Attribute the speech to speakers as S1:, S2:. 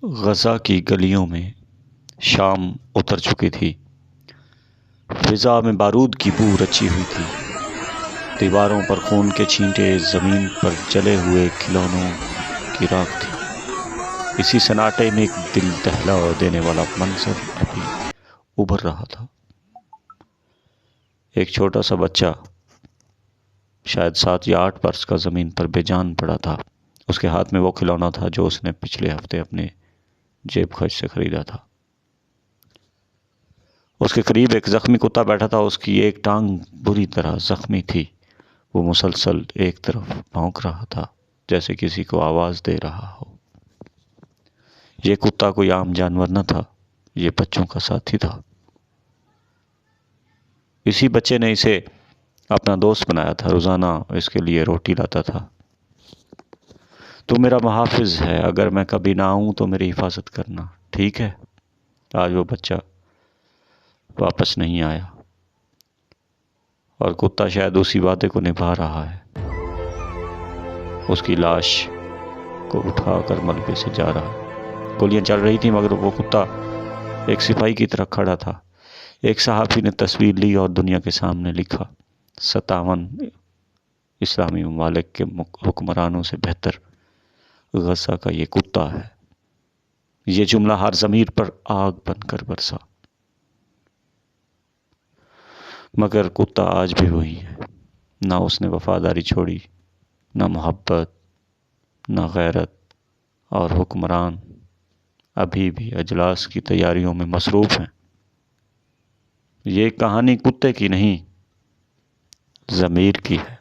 S1: غزہ کی گلیوں میں شام اتر چکی تھی۔ فضا میں بارود کی بو رچی ہوئی تھی۔ دیواروں پر خون کے چھینٹے، زمین پر جلے ہوئے کھلونوں کی راکھ تھی۔ اسی سناٹے میں ایک دل دہلا دینے والا منظر ابھی ابھر رہا تھا۔ ایک چھوٹا سا بچہ، شاید 7 یا 8 برس کا، زمین پر بے جان پڑا تھا۔ اس کے ہاتھ میں وہ کھلونا تھا جو اس نے پچھلے ہفتے اپنے جیب خرچ سے خریدا تھا۔ اس کے قریب ایک زخمی کتا بیٹھا تھا۔ اس کی ایک ٹانگ بری طرح زخمی تھی۔ وہ مسلسل ایک طرف بھونک رہا تھا، جیسے کسی کو آواز دے رہا ہو۔ یہ کتا کوئی عام جانور نہ تھا، یہ بچوں کا ساتھی تھا۔ اسی بچے نے اسے اپنا دوست بنایا تھا، روزانہ اس کے لیے روٹی لاتا تھا۔ تو میرا محافظ ہے، اگر میں کبھی نہ آؤں تو میری حفاظت کرنا، ٹھیک ہے؟ آج وہ بچہ واپس نہیں آیا، اور کتا شاید اسی وعدے کو نبھا رہا ہے۔ اس کی لاش کو اٹھا کر ملبے سے جا رہا ہے۔ گولیاں چل رہی تھیں، مگر وہ کتا ایک سپاہی کی طرح کھڑا تھا۔ ایک صحافی نے تصویر لی اور دنیا کے سامنے لکھا، 57 اسلامی ممالک کے حکمرانوں سے بہتر غزہ کا یہ کتا ہے۔ یہ جملہ ہر ضمیر پر آگ بن کر برسا۔ مگر کتا آج بھی وہی ہے۔ نہ اس نے وفاداری چھوڑی، نہ محبت، نہ غیرت، اور حکمران ابھی بھی اجلاس کی تیاریوں میں مصروف ہیں۔ یہ کہانی کتے کی نہیں، ضمیر کی ہے۔